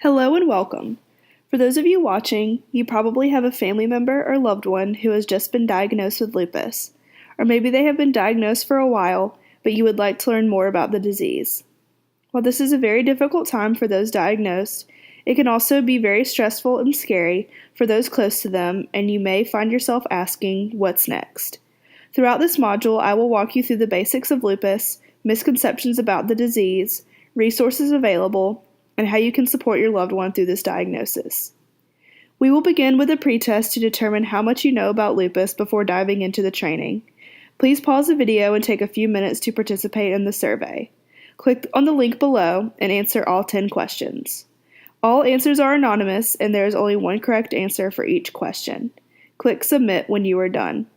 Hello and welcome. For those of you watching, you probably have a family member or loved one who has just been diagnosed with lupus, or maybe they have been diagnosed for a while, but you would like to learn more about the disease. While this is a very difficult time for those diagnosed, it can also be very stressful and scary for those close to them, and you may find yourself asking, what's next? Throughout this module, I will walk you through the basics of lupus, misconceptions about the disease, resources available, and how you can support your loved one through this diagnosis. We will begin with a pretest to determine how much you know about lupus before diving into the training. Please pause the video and take a few minutes to participate in the survey. Click on the link below and answer all 10 questions. All answers are anonymous and there is only one correct answer for each question. Click Submit when you are done.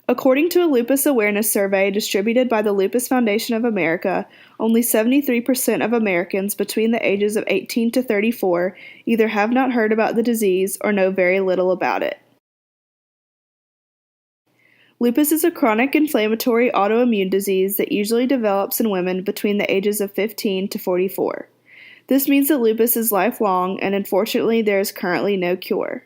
According to a lupus awareness survey distributed by the Lupus Foundation of America, only 73% of Americans between the ages of 18 to 34 either have not heard about the disease or know very little about it. Lupus is a chronic inflammatory autoimmune disease that usually develops in women between the ages of 15 to 44. This means that lupus is lifelong, and unfortunately there is currently no cure.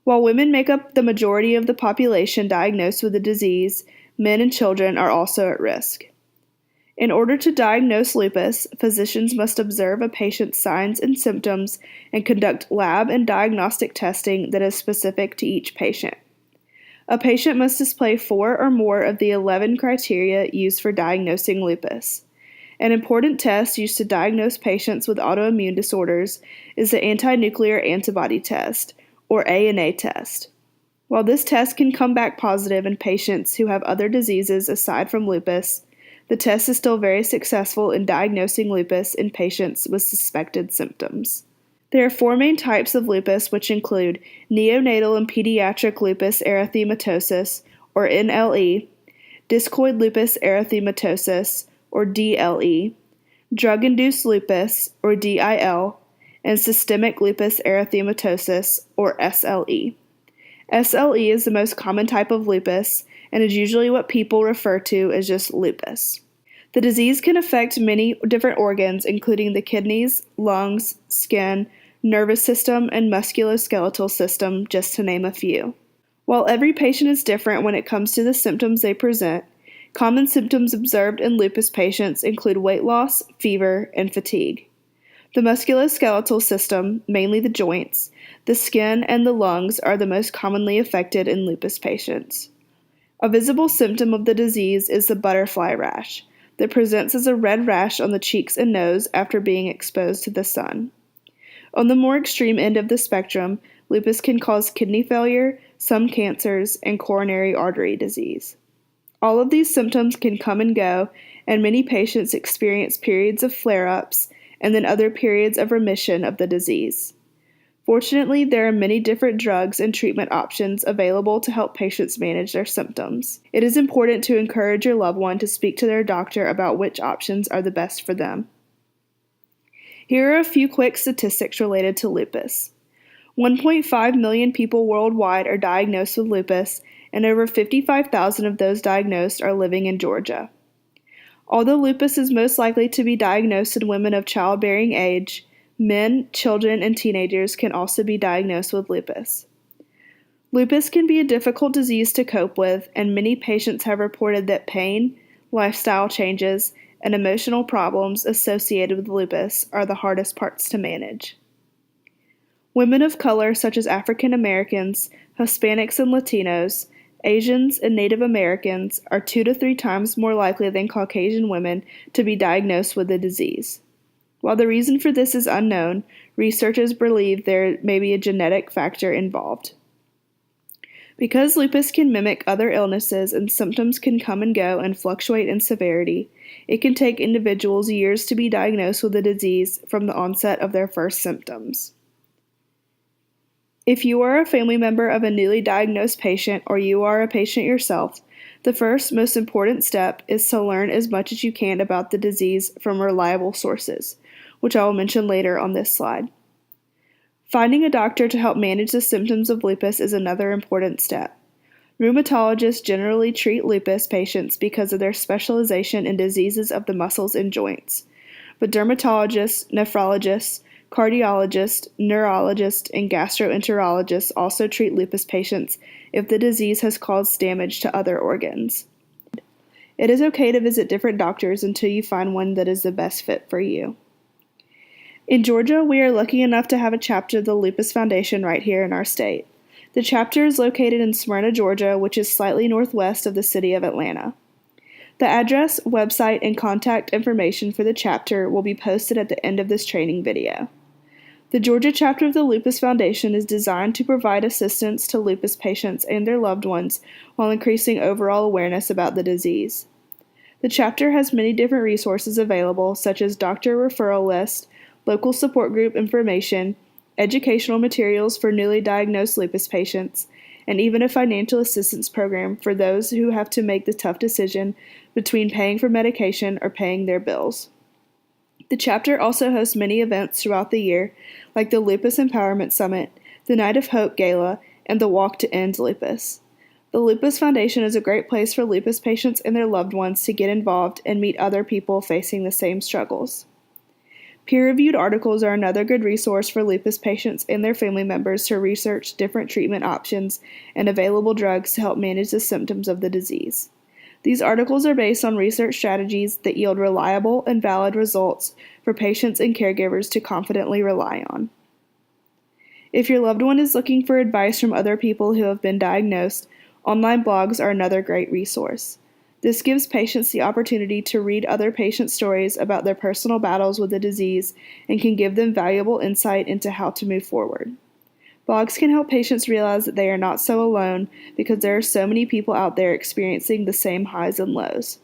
While women make up the majority of the population diagnosed with the disease, men and children are also at risk. In order to diagnose lupus, physicians must observe a patient's signs and symptoms and conduct lab and diagnostic testing that is specific to each patient. A patient must display 4 or more of the 11 criteria used for diagnosing lupus. An important test used to diagnose patients with autoimmune disorders is the anti-nuclear antibody test, or ANA test. While this test can come back positive in patients who have other diseases aside from lupus, the test is still very successful in diagnosing lupus in patients with suspected symptoms. There are 4 main types of lupus, which include neonatal and pediatric lupus erythematosus, or NLE, discoid lupus erythematosus, or DLE, drug-induced lupus, or DIL, and systemic lupus erythematosus, or SLE. SLE is the most common type of lupus and is usually what people refer to as just lupus. The disease can affect many different organs, including the kidneys, lungs, skin, nervous system, and musculoskeletal system, just to name a few. While every patient is different when it comes to the symptoms they present, common symptoms observed in lupus patients include weight loss, fever, and fatigue. The musculoskeletal system, mainly the joints, the skin, and the lungs are the most commonly affected in lupus patients. A visible symptom of the disease is the butterfly rash that presents as a red rash on the cheeks and nose after being exposed to the sun. On the more extreme end of the spectrum, lupus can cause kidney failure, some cancers, and coronary artery disease. All of these symptoms can come and go, and many patients experience periods of flare-ups and then other periods of remission of the disease. Fortunately, there are many different drugs and treatment options available to help patients manage their symptoms. It is important to encourage your loved one to speak to their doctor about which options are the best for them. Here are a few quick statistics related to lupus. 1.5 million people worldwide are diagnosed with lupus, and over 55,000 of those diagnosed are living in Georgia. Although lupus is most likely to be diagnosed in women of childbearing age, men, children, and teenagers can also be diagnosed with lupus. Lupus can be a difficult disease to cope with, and many patients have reported that pain, lifestyle changes, and emotional problems associated with lupus are the hardest parts to manage. Women of color such as African Americans, Hispanics and Latinos, Asians, and Native Americans are 2 to 3 times more likely than Caucasian women to be diagnosed with the disease. While the reason for this is unknown, researchers believe there may be a genetic factor involved. Because lupus can mimic other illnesses and symptoms can come and go and fluctuate in severity, it can take individuals years to be diagnosed with the disease from the onset of their first symptoms. If you are a family member of a newly diagnosed patient or you are a patient yourself, the first most important step is to learn as much as you can about the disease from reliable sources, which I will mention later on this slide. Finding a doctor to help manage the symptoms of lupus is another important step. Rheumatologists generally treat lupus patients because of their specialization in diseases of the muscles and joints, but dermatologists, nephrologists, cardiologists, neurologists, and gastroenterologists also treat lupus patients if the disease has caused damage to other organs. It is okay to visit different doctors until you find one that is the best fit for you. In Georgia, we are lucky enough to have a chapter of the Lupus Foundation right here in our state. The chapter is located in Smyrna, Georgia, which is slightly northwest of the city of Atlanta. The address, website, and contact information for the chapter will be posted at the end of this training video. The Georgia chapter of the Lupus Foundation is designed to provide assistance to lupus patients and their loved ones while increasing overall awareness about the disease. The chapter has many different resources available, such as doctor referral list, local support group information, educational materials for newly diagnosed lupus patients, and even a financial assistance program for those who have to make the tough decision between paying for medication or paying their bills. The chapter also hosts many events throughout the year, like the Lupus Empowerment Summit, the Night of Hope Gala, and the Walk to End Lupus. The Lupus Foundation is a great place for lupus patients and their loved ones to get involved and meet other people facing the same struggles. Peer-reviewed articles are another good resource for lupus patients and their family members to research different treatment options and available drugs to help manage the symptoms of the disease. These articles are based on research strategies that yield reliable and valid results for patients and caregivers to confidently rely on. If your loved one is looking for advice from other people who have been diagnosed, online blogs are another great resource. This gives patients the opportunity to read other patients' stories about their personal battles with the disease and can give them valuable insight into how to move forward. Blogs can help patients realize that they are not so alone because there are so many people out there experiencing the same highs and lows.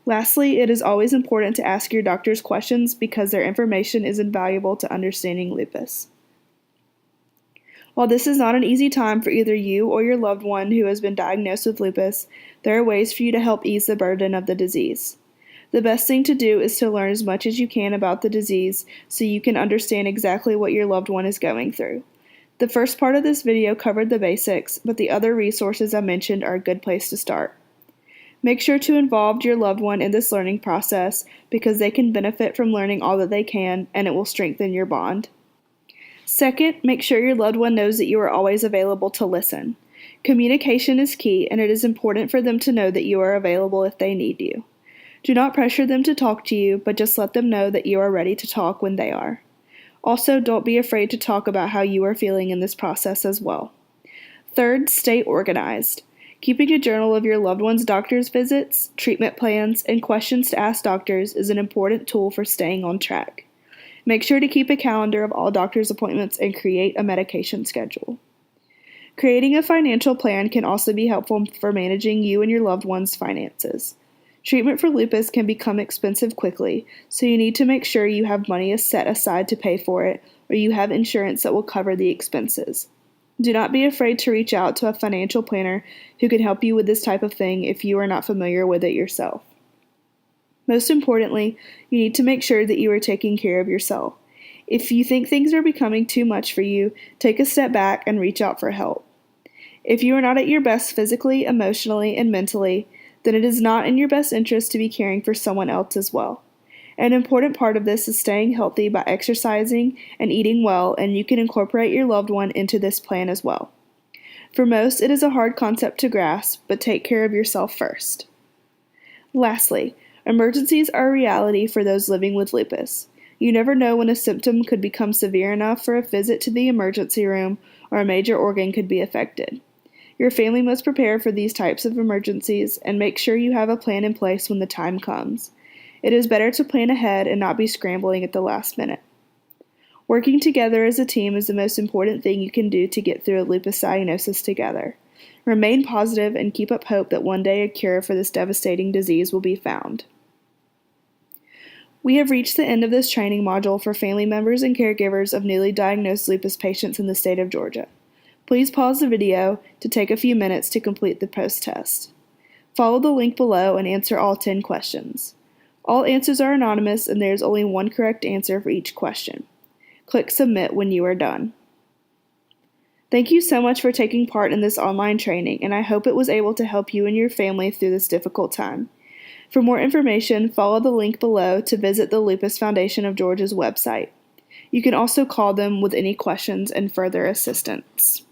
Lastly, it is always important to ask your doctors questions because their information is invaluable to understanding lupus. While this is not an easy time for either you or your loved one who has been diagnosed with lupus, there are ways for you to help ease the burden of the disease. The best thing to do is to learn as much as you can about the disease so you can understand exactly what your loved one is going through. The first part of this video covered the basics, but the other resources I mentioned are a good place to start. Make sure to involve your loved one in this learning process because they can benefit from learning all that they can, and it will strengthen your bond. Second, make sure your loved one knows that you are always available to listen. Communication is key, and it is important for them to know that you are available if they need you. Do not pressure them to talk to you, but just let them know that you are ready to talk when they are. Also, don't be afraid to talk about how you are feeling in this process as well. Third, stay organized. Keeping a journal of your loved one's doctor's visits, treatment plans, and questions to ask doctors is an important tool for staying on track. Make sure to keep a calendar of all doctor's appointments and create a medication schedule. Creating a financial plan can also be helpful for managing you and your loved one's finances. Treatment for lupus can become expensive quickly, so you need to make sure you have money set aside to pay for it, or you have insurance that will cover the expenses. Do not be afraid to reach out to a financial planner who can help you with this type of thing if you are not familiar with it yourself. Most importantly, you need to make sure that you are taking care of yourself. If you think things are becoming too much for you, take a step back and reach out for help. If you are not at your best physically, emotionally, and mentally, then it is not in your best interest to be caring for someone else as well. An important part of this is staying healthy by exercising and eating well, and you can incorporate your loved one into this plan as well. For most, it is a hard concept to grasp, but take care of yourself first. Lastly, emergencies are a reality for those living with lupus. You never know when a symptom could become severe enough for a visit to the emergency room or a major organ could be affected. Your family must prepare for these types of emergencies and make sure you have a plan in place when the time comes. It is better to plan ahead and not be scrambling at the last minute. Working together as a team is the most important thing you can do to get through a lupus diagnosis together. Remain positive and keep up hope that one day a cure for this devastating disease will be found. We have reached the end of this training module for family members and caregivers of newly diagnosed lupus patients in the state of Georgia. Please pause the video to take a few minutes to complete the post-test. Follow the link below and answer all 10 questions. All answers are anonymous and there is only one correct answer for each question. Click Submit when you are done. Thank you so much for taking part in this online training, and I hope it was able to help you and your family through this difficult time. For more information, follow the link below to visit the Lupus Foundation of Georgia's website. You can also call them with any questions and further assistance.